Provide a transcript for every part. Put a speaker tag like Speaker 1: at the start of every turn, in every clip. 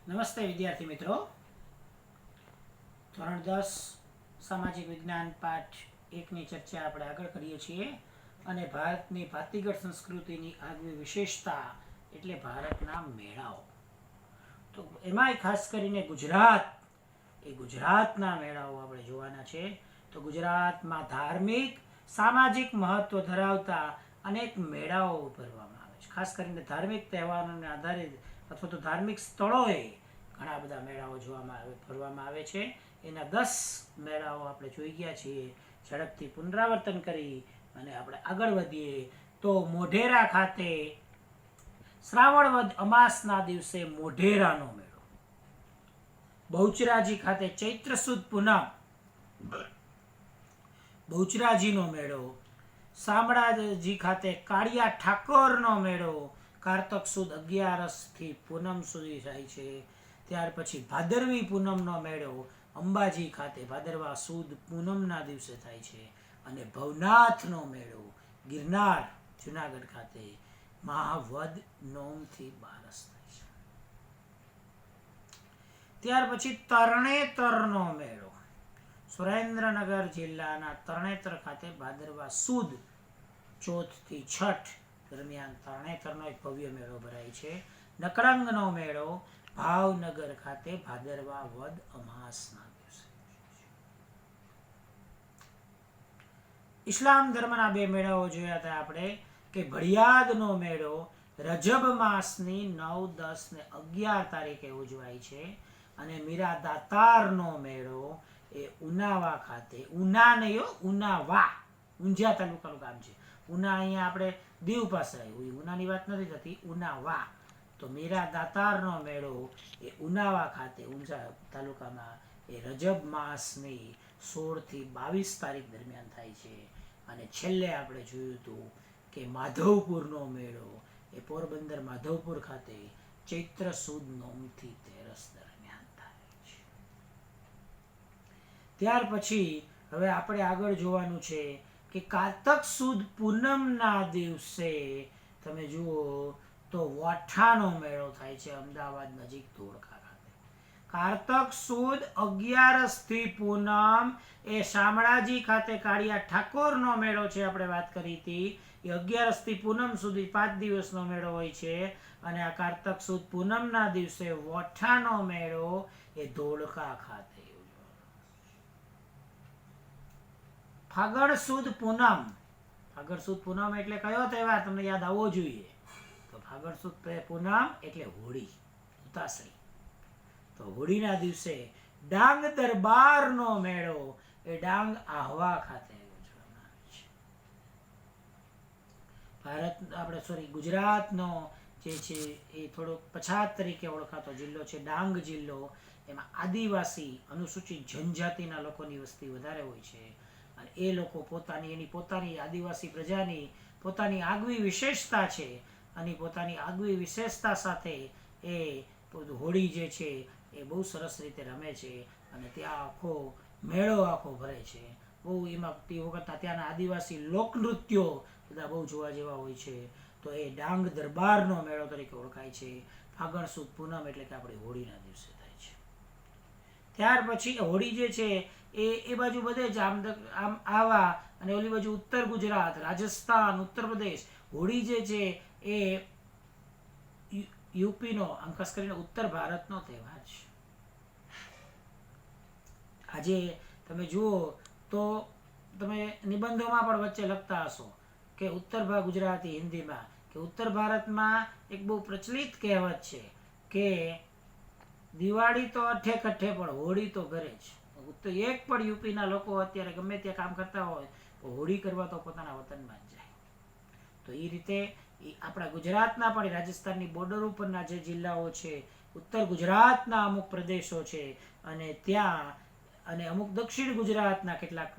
Speaker 1: નમસ્તે વિદ્યાર્થી મિત્રો. ધોરણ 10 સામાજિક વિજ્ઞાન પાઠ 1ની ચર્ચા આપણે આગળ કરીએ છીએ અને ભારતની ભાતીગળ સંસ્કૃતિની આગવી વિશેષતા એટલે ભારતના મેળાઓ. તો એમાંય ખાસ કરીને ગુજરાતના મેળાઓ આપણે જોવાના છે. તો ગુજરાતમાં ધાર્મિક સામાજિક મહત્વ ધરાવતા અનેક મેળાઓ ભરવામાં આવે છે. ખાસ કરીને ધાર્મિક તહેવારોને આધારિત અથવા તો ધાર્મિક સ્થળોએ ઘણા બધા મેળાઓ ભરવામાં આવે છે. એના 10 મેળાઓ આપણે જોઈ ગયા છીએ. ઝડપથી પુનરાવર્તન કરી અને આપણે આગળ વધીએ તો મોઢેરા ખાતે શ્રાવણ વદ અમાસના દિવસે મોઢેરાનો મેળો, બહુચરાજી ખાતે ચૈત્ર સુદ પૂનમ બહુચરાજીનો મેળો, શામળાજી ખાતે કાળિયા ઠાકોરનો મેળો કારતક સુદ 11 થી પૂનમ સુધી થાય છે. ત્યાર પછી ભાદરવી પૂનમનો મેળો અંબાજી ખાતે ભાદરવા સુદ પૂનમના દિવસે થાય છે. અને ભવનાથનો મેળો ગિરનાર જુનાગઢ ખાતે મહાવદ નોમથી 12 થાય છે. ત્યાર પછી તરણેતરનો મેળો સુરેન્દ્રનગર જિલ્લાના તરણેતર ખાતે ભાદરવા સુદ ચોથ થી છઠ દરમિયાન તરણેતરનો એક ભવ્ય મેળો ભરાય છે. નકળંગનો મેળો ભાવનગર ખાતે ભાદરવા વદ અમાસના દિવસે. ઇસ્લામ ધર્મના 2 મેળાઓ જોયા હતા આપણે કે ભડિયાદનો મેળો રજબ માસની 9, 10 ને 11 તારીખે ઉજવાય છે અને મીરા દાતારનો મેળો એ ઉનાવા ખાતે, ઉના નહીં, ઉનાવા, ઊંઝા તાલુકાનું ગામ છે. ઉના અહીંયા આપણે દીવ પાસે આવ્યું, ઉનાની વાત નથી થતી, ઉનાવા. તો મીરા દાતારનો મેળો એ ઉનાવા ખાતે ઊંઝા તાલુકામાં એ રજબ માસની 16 થી 22 તારીખ દરમિયાન થાય છે. અને છેલ્લે આપણે જોયું હતું કે માધવપુરનો મેળો એ પોરબંદર માધવપુર ખાતે ચૈત્ર સુદ 9 થી 13 દરમિયાન થાય છે. ત્યાર પછી હવે આપણે આગળ જોવાનું છે કે કારતક સુદ પૂનમના દિવસે તમે જુઓ તો વઠાનો મેળો થાય છે અમદાવાદ નજીક ધોળકા ખાતે. કારતક સુદ 11 થી પૂનમ એ શામળાજી ખાતે કાળિયા ઠાકોરનો મેળો છે. આપણે વાત કરી હતી એ 11 થી પૂનમ સુધી 5 દિવસનો મેળો હોય છે. અને આ કારતક સુદ પૂનમના દિવસે વઠાનો મેળો એ ધોળકા ખાતે. ફાગણ સુદ પૂનમ, ફાગણ સુદ પૂનમ એટલે કયો તહેવાર તમને યાદ આવવો જોઈએ? તો ફાગણ સુદ પૂનમ એટલે હોળી, ઉતાસળી. તો હોળીના દિવસે ડાંગ દરબારનો મેળો એ ડાંગ આહવા ખાતે યોજવામાં આવે છે. ગુજરાતનો જે છે એ થોડોક પછાત તરીકે ઓળખાતો જિલ્લો છે ડાંગ જિલ્લો. એમાં આદિવાસી અનુસૂચિત જનજાતિના લોકોની વસ્તી વધારે હોય છે અને એ લોકો એની પોતાની આદિવાસી પ્રજાની પોતાની આગવી વિશેષતા છે અને પોતાની આગવી વિશેષતા સાથે એ હોળી જે છે એ બહુ સરસ રીતે રમે છે અને ત્યાં આખો મેળો ભરે છે. બહુ એમાં તે વખતના ત્યાંના આદિવાસી લોકનૃત્યો બધા બહુ જોવા જેવા હોય છે. તો એ ડાંગ દરબારનો મેળો તરીકે ઓળખાય છે. ફાગણ સુદ પૂનમ એટલે કે આપણે હોળીના દિવસે થાય છે. ત્યાર પછી હોળી જે છે એ બાજુ બધે જ આમ આવા અને ઓલી બાજુ ઉત્તર ગુજરાત, રાજસ્થાન, ઉત્તર પ્રદેશ હોળી જે છે એ યુપીનો, આમ ખાસ કરીને ઉત્તર ભારતનો તહેવાર છે. આજે તમે જુઓ તો તમે નિબંધોમાં પણ વચ્ચે લખતા હશો કે ઉત્તર ગુજરાતી હિન્દીમાં કે ઉત્તર ભારતમાં એક બહુ પ્રચલિત કહેવત છે કે દિવાળી તો અઠે કઠે પણ હોળી તો ઘરે જ. તો એક પણ યુપીના લોકો અત્યારે ગમે ત્યાં કામ કરતા હોય તો હોળી કરવા તો પોતાના વતનમાં જ જાય. તો એ રીતે આપણા ગુજરાતના પણ રાજસ્થાનની બોર્ડર ઉપરના જે જિલ્લાઓ છે, ઉત્તર ગુજરાતના અમુક પ્રદેશો છે અને ત્યાં અને અમુક દક્ષિણ ગુજરાતના કેટલાક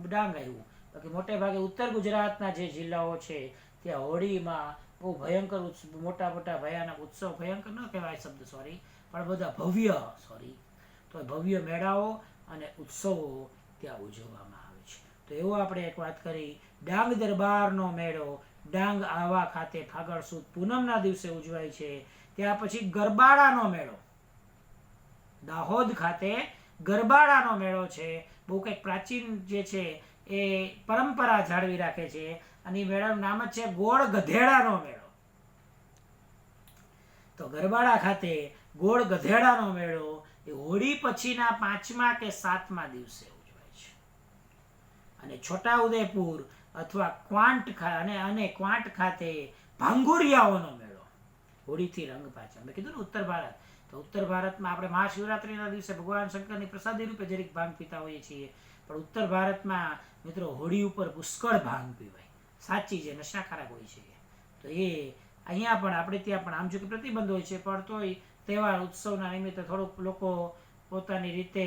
Speaker 1: ડાંગ આવ્યું, બાકી મોટે ભાગે ઉત્તર ગુજરાતના જે જિલ્લાઓ છે ત્યાં હોળીમાં બહુ ભયંકર મોટા ભયાનક ઉત્સવ, ભયંકર ન કહેવાય શબ્દ સોરી, પણ બધા ભવ્ય મેળાઓ અને ઉત્સવો ત્યાં ઉજવવામાં આવે છે. તો એવો આપણે એક વાત કરી ડાંગ દરબારનો મેળો ડાંગ આહવા ખાતે ફાગણ સુદ પૂનમના દિવસે ઉજવાય છે. ત્યાર પછી ગરબાડાનો મેળો દાહોદ ખાતે ગરબાડાનો મેળો છે. બહુ કંઈક પ્રાચીન જે છે એ પરંપરા જાળવી રાખે છે અને એ મેળાનું નામ જ છે ગોળ ગધેડાનો મેળો. તો ગરબાડા ખાતે ગોળ ગધેડાનો મેળો એ હોળી પછીના 5મા કે 7મા દિવસે ઉજવાય છે. અને છોટાઉદેપુર અથવા ક્વાંટ ખાતે ભાંગુરિયાઓનો મેળો હોળીથી રંગ પાછળ. મેં કીધું ને ઉત્તર ભારત, તો ઉત્તર ભારતમાં આપણે મહાશિવરાત્રિના દિવસે ભગવાન શંકરની પ્રસાદી રૂપે જરીક ભાંગ પીતા હોઈએ છીએ, પણ ઉત્તર ભારતમાં મિત્રો હોળી ઉપર પુષ્કળ ભાંગ પીવાય. સાચી છે, નશાકારક હોય છે. તો એ અહીંયા પણ આપણે ત્યાં પણ આમ જો કે પ્રતિબંધ હોય છે, પણ તોય તહેવાર ઉત્સવના નિમિત્તે થોડુંક લોકો પોતાની રીતે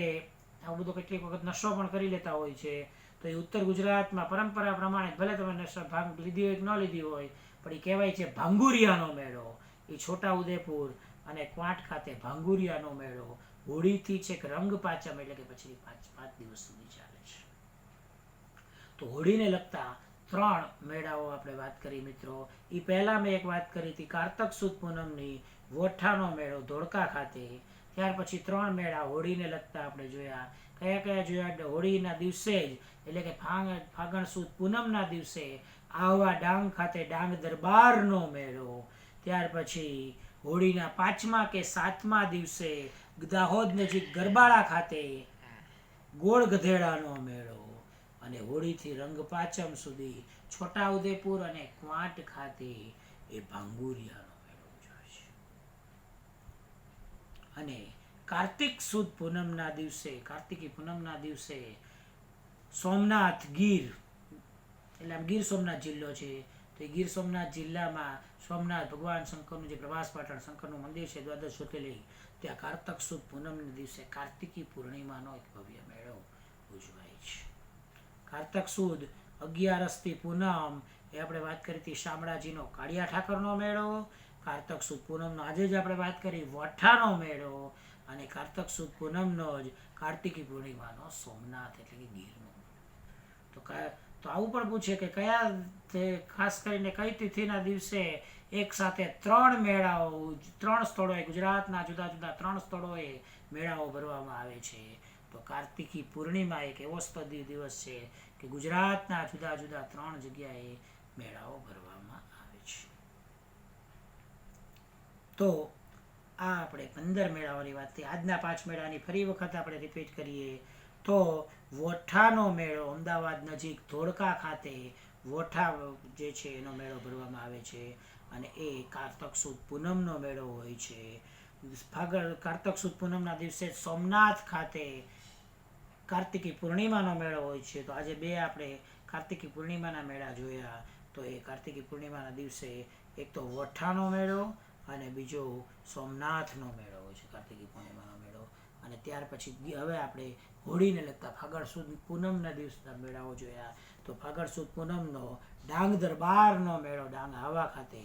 Speaker 1: આવું બધું કેટલીક વખત નશો પણ કરી લેતા હોય છે. તો એ ઉત્તર ગુજરાતમાં પરંપરા પ્રમાણે ભલે તમે નશો ભાંગ લીધી હોય કે ન લીધી હોય, પણ એ કહેવાય છે ભાંગુરિયાનો મેળો. એ છોટાઉદેપુર અને ક્વાંટ ખાતે ભાંગુરિયાનો મેળો હોળીથી છેક રંગ પાંચમ એટલે કે પછી 5 દિવસ સુધી ચાલે છે. તો હોળીને લગતા 3 મેળાઓ આપણે વાત કરી મિત્રો. એ પહેલા મેં એક વાત કરી હતી કારતક સુદ પૂનમની વોઠાનો મેળો ધોળકા ખાતે. ત્યાર પછી 3 મેળા હોળીને લગતા આપણે જોયા. કયા જોયા? હોળીના દિવસે જ એટલે કે ફાગણ સુદ પૂનમના દિવસે આહવા ડાંગ ખાતે ડાંગ દરબારનો મેળો. ત્યાર પછી હોળીના 5મા કે 7મા દિવસે દાહોદ નજીક ગરબાડા ખાતે ગોળ ગધેડાનો મેળો. અને હોળીથી રંગ પાંચમ સુધી છોટાઉદેપુર અને ક્વાંટ ખાતે એ ભાંગુરિયાનો મેળો ઉજવાય છે. અને કાર્તિક સુદ પૂનમના દિવસે, કાર્તિકી પૂનમના દિવસે સોમનાથ ગીર, એટલે આમ ગીર સોમનાથ જિલ્લો છે, તો એ ગીર સોમનાથ જિલ્લામાં સોમનાથ ભગવાન શંકરનું જે પ્રવાસ પાટણ શંકરનું મંદિર છે, દ્વાદશ જ્યોતિર્લિંગ, ત્યાં કારતક સુદ પૂનમના દિવસે કાર્તિકી પૂર્ણિમાનો એક ભવ્ય મેળો ઉજવાય છે. કારતક સુદ 11 પૂનમ એ આપણે વાત કરી હતી શામળાજીનો કાળિયા ઠાકરનો મેળો. કારતક સુદ પૂનમનો આજે જ આપણે વાત કરી વઠાનો મેળો. અને કારતક સુદ પૂનમનો જ કાર્તિકી પૂર્ણિમાનો સોમનાથ એટલે કે ગીરનો. તો આવું પણ પૂછે કે કયા ખાસ કરીને કઈ તિથિના દિવસે એક સાથે 3 મેળાઓ 3 સ્થળોએ, ગુજરાતના જુદા જુદા 3 સ્થળોએ મેળાઓ ભરવામાં આવે છે. તો કાર્તિકી પૂર્ણિમા એક એવો દિવસ છે કે ગુજરાતના જુદા જુદા 3 જગ્યાએ મેળાઓ ભરવામાં આવે છે. તો આ આપણે 15 મેળાઓની વાત થઈ. આજના 5 મેળાની ફરી વખત આપણે રિપીટ કરીએ તો વોઠાનો મેળો અમદાવાદ નજીક ધોળકા ખાતે વોઠા જે છે એનો મેળો ભરવામાં આવે છે. અને એ કારતક સુદ પૂનમનો મેળો હોય છે. કારતક સુદ પૂનમના દિવસે સોમનાથ ખાતે કાર્તિકી પૂર્ણિમાનો મેળો હોય છે. તો આજે 2 આપણે કાર્તિકી પૂર્ણિમાના મેળા જોયા. તો એ કાર્તિકી પૂર્ણિમાના દિવસે એક તો વઠાનો મેળો અને બીજો સોમનાથનો મેળો હોય છે, કાર્તિકી પૂર્ણિમાનો મેળો. અને ત્યાર પછી હવે આપણે હોળીને લગતા ફાગણ સુદ પૂનમના દિવસના મેળાઓ જોયા. તો ફાગણ સુદ પૂનમનો ડાંગ દરબારનો મેળો ડાંગ આહવા ખાતે,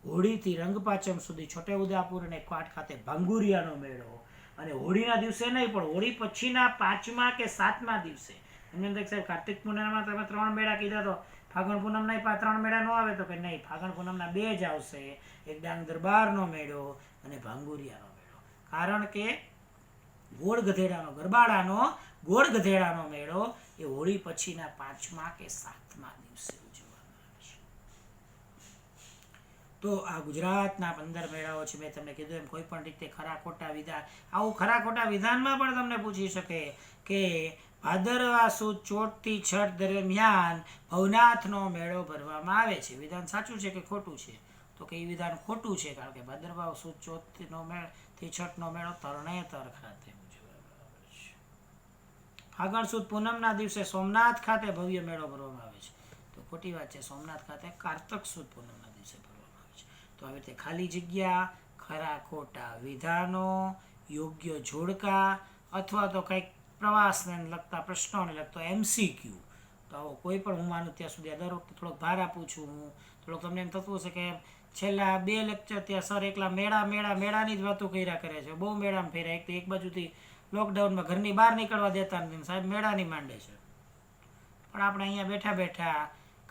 Speaker 1: હોળીથી રંગ પાંચમ સુધી છોટાઉદેપુર અને ક્વાંટ ખાતે ભાંગુરિયાનો મેળો. અને હોળીના દિવસે નહીં પણ હોળી પછીના 5મા કે 7મા દિવસે. એની અંદર સાહેબ કાર્તિક પૂનમમાં તમે 3 મેળા કીધા, તો ફાગણ પૂનમના 3 મેળા ન આવે? તો કે નહીં, ફાગણ પૂનમના 2 જ આવશે. એક ડાંગ દરબારનો મેળો અને ભાંગુરિયાનો મેળો. કારણ કે ગરબાડાનો ગોળ ગધેડાનો મેળો એ હોળી પછીના 5મા કે 7મા દિવસે ઉજવવામાં આવે છે. તો આ ગુજરાતના 15 મેળાઓ છે. મેં તમને કીધું એમ કોઈ પણ રીતે ખરા ખોટા વિધાન, આવું ખરા ખોટા વિધાનમાં પણ તમને પૂછી શકે કે ભાદરવા સુદ 14 થી 6 દરમિયાન ભવનાથનો મેળો ભરવામાં આવે છે. વિધાન સાચું છે કે ખોટું છે? તો કે એ વિધાન ખોટું છે, કારણ કે ભાદરવા સુદ 14 થી 6નો મેળો તરણેતર ખાતે ઉજવવામાં આવે છે. ફાગણ સુદ પૂનમના દિવસે સોમનાથ ખાતે ભવ્ય મેળો ભરવામાં આવે છે. તો ખોટી વાત છે, સોમનાથ ખાતે કારતક સુદ પૂનમના દિવસે ભરવામાં આવે છે. તો આવી રીતે ખાલી જગ્યા, ખરા ખોટા વિધાનો, યોગ્ય જોડકા અથવા તો કંઈક પ્રવાસને લગતા પ્રશ્નોને લગતો MCQ. તો આવો કોઈ પણ હું માનું ત્યાં સુધી દર વખતે થોડોક ભાર આપું છું. હું થોડોક તમને એમ થતું હશે કે છેલ્લા 2 લેક્ચર ત્યાં સર એકલા મેળાની જ વાતો કર્યા કરે છે. બહુ મેળામાં ફેર્યા. એક બાજુથી લોકડાઉનમાં ઘરની બહાર નીકળવા દેતા નથી, સાહેબ મેળાની માંડે છે. પણ આપણે અહીંયા બેઠા બેઠા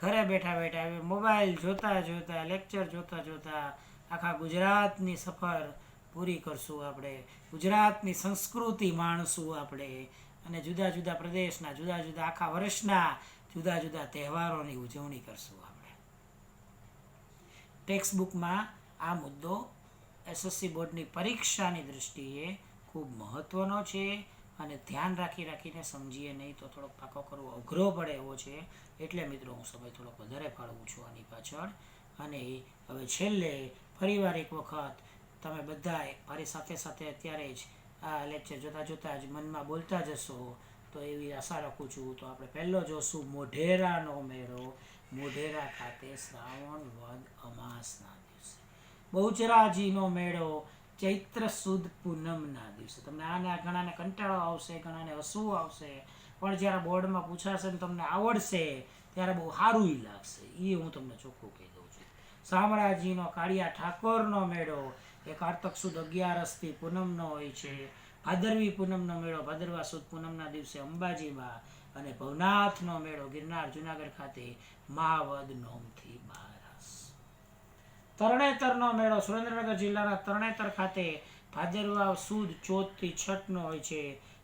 Speaker 1: ઘરે બેઠા મોબાઈલ જોતા જોતા લેક્ચર જોતા જોતા આખા ગુજરાતની સફર પૂરી કરશું આપણે, ગુજરાતની સંસ્કૃતિ માણશું આપણે, અને જુદા જુદા પ્રદેશના જુદા જુદા આખા વર્ષના જુદા જુદા તહેવારોની ઉજવણી કરશું આપણે. ટેક્સ્ટ બુકમાં આ મુદ્દો એસએસસી બોર્ડની પરીક્ષાની દૃષ્ટિએ ખૂબ મહત્વનો છે, અને ધ્યાન રાખીને સમજીએ નહીં તો થોડોક પાકો કરવો અઘરો પડે એવો છે. એટલે મિત્રો હું સમય થોડોક વધારે ફાળવું છું આની પાછળ. અને હવે છેલ્લે ફરીવાર એક વખત તમે બધા મારી સાથે સાથે અત્યારે જ આ લેક્ચર જોતા જ મનમાં બોલતા જશો, તો એવી આશા રાખું છું. તો આપણે પહેલો જોશું મોઢેરાનો મેળો. મોઢેરા ખાતે શ્રાવણ વદ અમાસના દિવસે બહુચરાજીનો મેળો ચૈત્ર સુદ પૂનમના દિવસે. તમને આને ઘણાને કંટાળો આવશે, ઘણાને હસવું આવશે, પણ જ્યારે બોર્ડમાં પૂછાશે ને તમને આવડશે ત્યારે બહુ સારું લાગશે. એ હું તમને ચોખ્ખું કહી દઉં છું. શામળાજીનો કાળિયા ઠાકોરનો મેળો એ કારતક સુદ 11 પૂનમનો હોય છે. ભાદરવી પૂનમનો મેળો ભાદરવા સુદ પૂનમના દિવસે અંબાજીમાં, અને ભવનાથનો મેળો ગિરનાર જુનાગઢ ખાતે મહાવદ નોમથી 12. તરણેતરનો મેળો સુરેન્દ્રનગર જિલ્લાના તરણેતર ખાતે ભાદરવા સુદ 14 થી 6 નો હોય છે.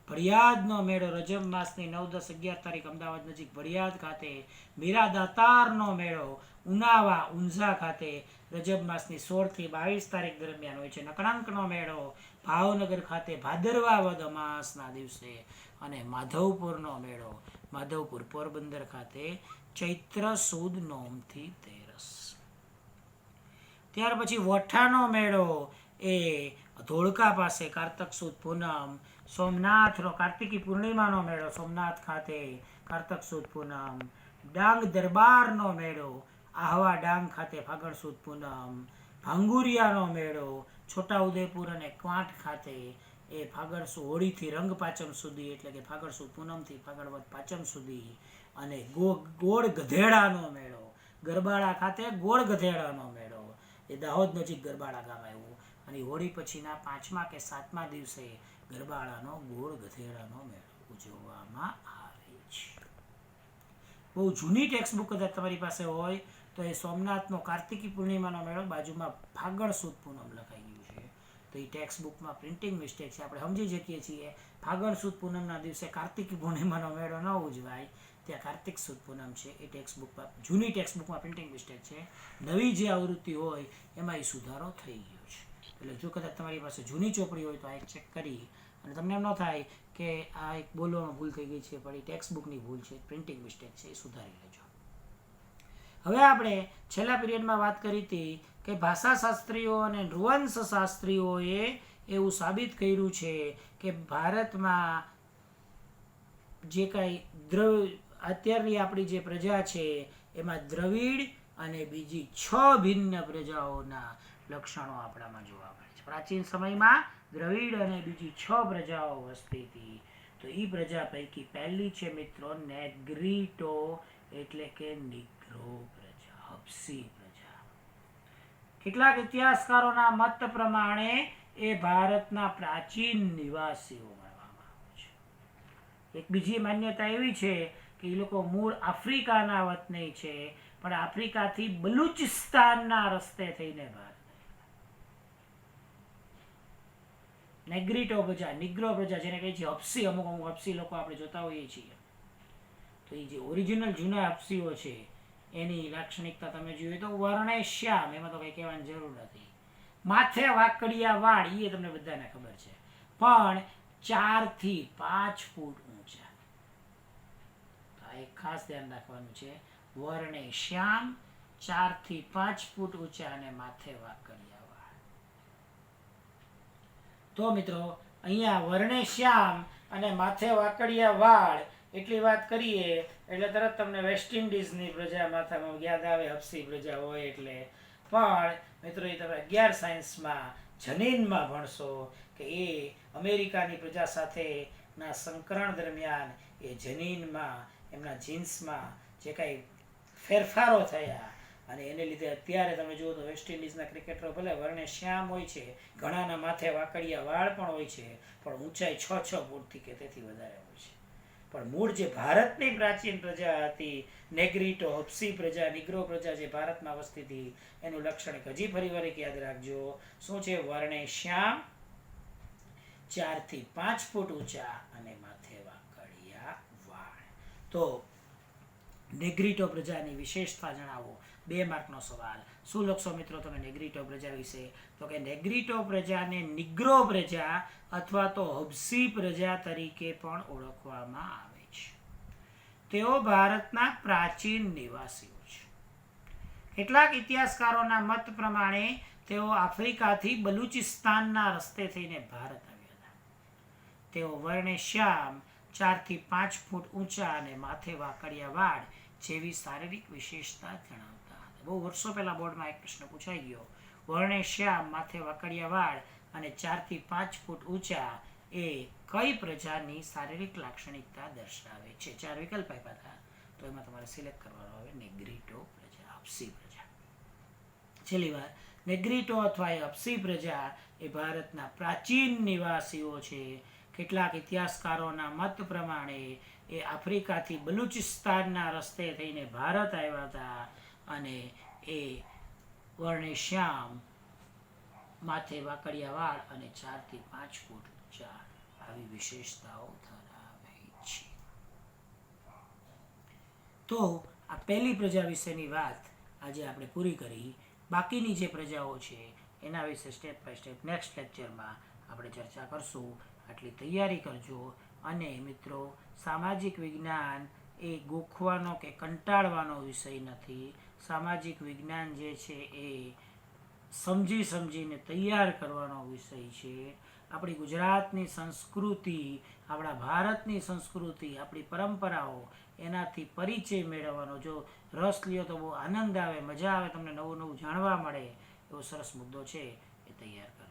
Speaker 1: ભડિયાદનો મેળો રજબ માસની 9, 10, 11 તારીખ અમદાવાદ નજીક ભડિયાદ ખાતે. મીરા દાતારનો મેળો ઉનાવા ઊંઝા ખાતે રજબ માસની 16 થી 22 તારીખ દરમિયાન હોય છે. નકળંકનો મેળો ભાવનગર ખાતે ભાદરવા વદ અમાસના દિવસે. અને માધવપુરનો મેળો માધવપુર પોરબંદર ખાતે ચૈત્ર સુદ નોમથી 13. ત્યાર પછી વઠાનો મેળો એ ધોળકા પાસે કારતક સુદ પૂનમ. સોમનાથનો કાર્તિકી પૂર્ણિમાનો મેળો સોમનાથ ખાતે કારતક સુદ પૂનમ. ડાંગ દરબારનો મેળો આહવા ડાંગ ખાતે ફાગણ સુદ પૂનમ. ભાંગુરિયાનો મેળો છોટાઉદેપુર અને ક્વાંટ ખાતે એ ફાગણ સુદ હોળીથી રંગ પાંચમ સુધી, એટલે કે ફાગણ સુદ પૂનમથી ફાગણ વદ પાંચમ સુધી. અને ગોળ ગધેડાનો મેળો ગરબાડા ખાતે ગોળ ગધેડાનો મેળો એ દાહોદ નજીક ગરબાડા ગામ આવ્યું, અને હોળી પછીના 5મા કે 7મા દિવસે ગરબાડાનો ગોળ ગધેડાનો મેળો ઉજવવામાં આવે છે. બહુ જૂની ટેક્સ્ટ બુક કદાચ તમારી પાસે હોય તો એ સોમનાથનો કાર્તિકી પૂર્ણિમાનો મેળો બાજુમાં ફાગણ સુદ પૂનમ લખાઈ ગયું છે, તો એ ટેક્સ્ટ બુકમાં પ્રિન્ટિંગ મિસ્ટેક છે. આપણે સમજી શકીએ છીએ ફાગણ સુદ પૂનમના દિવસે કાર્તિકી પૂર્ણિમાનો મેળો ન ઉજવાય, ત્યાં કાર્તિક સુદ પૂનમ છે. એ ટેક્સ્ટ બુકમાં જૂની ટેક્સ્ટ બુકમાં પ્રિન્ટિંગ મિસ્ટેક છે. નવી જે આવૃત્તિ હોય એમાં એ સુધારો થઈ ગયો છે. એટલે જો કદાચ તમારી પાસે જૂની ચોપડી હોય તો આ એક ચેક કરી, અને તમને એમ ન થાય કે આ એક બોલવામાં ભૂલ થઈ ગઈ છે, પણ એ ટેક્સ્ટ બુકની ભૂલ છે, પ્રિન્ટિંગ મિસ્ટેક છે, એ સુધારી લેજો. હવે આપણે છેલ્લા પીરિયડમાં વાત કરી હતી કે ભાષાશાસ્ત્રીઓ અને નૃવંશ શાસ્ત્રીઓએ એવું સાબિત કર્યું છે કે ભારતમાં જે કાંઈ અત્યારની આપણી જે પ્રજા છે એમાં દ્રવિડ અને બીજી 6 ભિન્ન પ્રજાઓના લક્ષણો આપણામાં જોવા મળે છે. પ્રાચીન સમયમાં દ્રવિડ અને બીજી 6 પ્રજાઓ વસતી હતી. તો એ પ્રજા પૈકી પહેલી છે મિત્રો નેગ્રીટો, એટલે કે નિગ્રો પ્રજા, હબસી પ્રજા. કેટલાક ઇતિહાસકારોના મત પ્રમાણે એ ભારતના પ્રાચીન નિવાસીઓ માનવામાં આવે છે. એક બીજી માન્યતા એવી છે કે એ લોકો મૂળ આફ્રિકાના વતની છે, પણ આફ્રિકાથી બલુચિસ્તાનના રસ્તે થઈને બહાર નેગ્રીટો પ્રજા, નિગ્રો પ્રજા જેને કહે છે હબસી. અમુક હબસી લોકો આપણે જોતા હોઈએ છીએ, તો એ જે ઓરિજિનલ જૂના હબસીઓ છે એની લાક્ષણિકતા તમે જોઈએ તો વર્ણે શ્યામ, એમાં તો કંઈ કહેવાની જરૂર નથી. માથે વાકડિયા વાળ એ તમને બધાને ખબર છે, પણ 4 થી 5 ફૂટ ઊંચા. આ એક ખાસ ધ્યાન રાખવાનું છે. વર્ણે શ્યામ, 4 થી 5 ફૂટ ઊંચા અને માથે વાકડિયા વાળ. તો મિત્રો અહીંયા વર્ણે શ્યામ અને માથે વાકડિયા વાળ એટલી વાત કરીએ એટલે તરત તમને વેસ્ટ ઇન્ડિઝની પ્રજા માથામાં યાદ આવે, હબસી પ્રજા હોય એટલે. પણ મિત્રો એ તમે 11 સાયન્સમાં જનીનમાં ભણશો કે એ અમેરિકાની પ્રજા સાથેના સંકરણ દરમિયાન એ જનીનમાં એમના જીન્સમાં જે કાંઈ ફેરફારો થયા, અને એને લીધે અત્યારે તમે જુઓ તો વેસ્ટ ઇન્ડિઝના ક્રિકેટરો ભલે વર્ણે શ્યામ હોય છે, ઘણાના માથે વાકડિયા વાળ પણ હોય છે, પણ ઊંચાઈ 6 ફૂટથી કે તેથી વધારે હોય છે. પણ મૂળ જે ભારતની પ્રાચીન પ્રજા હતી, નેગ્રીટો, હબ્સી પ્રજા, નિગ્રો પ્રજા જે ભારતમાં વસતી હતી, એનું લક્ષણ હજી ફરીવાર એક યાદ રાખજો. શું છે? વર્ણે શ્યામ, 4 થી 5 ફૂટ ઊંચા અને માથે વાંકડિયા વાળ. તો નેગ્રીટો પ્રજાની વિશેષતા જણાવો. 2 માર્કનો સવાલ. શું લખશો મિત્રો તમે નેગ્રીટો પ્રજા વિશે? તો કે નેગ્રીટો પ્રજાને નિગ્રો પ્રજા અથવા તો હબ્સી પ્રજા તરીકે પણ ઓળખવામાં આવે છે. તેઓ ભારતના પ્રાચીન નિવાસીઓ છે. કેટલાક ઇતિહાસકારોના મત પ્રમાણે તેઓ આફ્રિકાથી બલુચિસ્તાનના રસ્તે થઈને ભારત આવ્યા હતા. તેઓ વર્ણે શ્યામ, 4 થી 5 ફૂટ ઊંચા અને માથે વાંકડિયા વાળ જેવી શારીરિક વિશેષતા ધરાવતા હતા. બહુ વર્ષો પહેલા બોર્ડમાં એક પ્રશ્ન પૂછાઈ ગયો. વર્ણે શ્યામ, માથે વાંકડિયા વાળ અને 4 થી 5 ફૂટ ઊંચા એ કઈ પ્રજાની શારીરિક લાક્ષણિકતા દર્શાવે છે? 4 વિકલ્પ આપ્યા હતા, તો એમાં તમારે સિલેક્ટ કરવાનો આવે નેગ્રીટો પ્રજા, હબ્સી પ્રજા. છેલ્લી વાર, નેગ્રીટો અથવા હબ્સી પ્રજા એ ભારતના પ્રાચીન નિવાસીઓ છે. કેટલાક ઇતિહાસકારોના મત પ્રમાણે એ આફ્રિકાથી બલુચિસ્તાનના રસ્તે થઈને ભારત આવ્યા હતા અને એ વર્ણે શ્યામ, માથે વાંકડિયા વાળ અને 4 થી 5 ફૂટ ઊંચા આવી વિશેષતાઓ ધરાવે છે. તો આ પહેલી પ્રજા વિશેની વાત આજે આપણે પૂરી કરી. બાકીની જે પ્રજાઓ છે એના વિશે સ્ટેપ બાય સ્ટેપ નેક્સ્ટ લેક્ચરમાં આપણે ચર્ચા કરશું. આટલી તૈયારી કરજો. અને મિત્રો, સામાજિક વિજ્ઞાન એ ગોખવાનો કે કંટાળવાનો વિષય નથી. સામાજિક વિજ્ઞાન જે છે એ સમજી સમજીને તૈયાર કરવાનો વિષય છે. આપણી ગુજરાતની સંસ્કૃતિ, આપણા ભારતની સંસ્કૃતિ, આપણી પરંપરાઓ એનાથી પરિચય મેળવવાનો. જો રસ લ્યો તો બહુ આનંદ આવે, મજા આવે, તમને નવું નવું જાણવા મળે એવો સરસ મુદ્દો છે, એ તૈયાર કરો.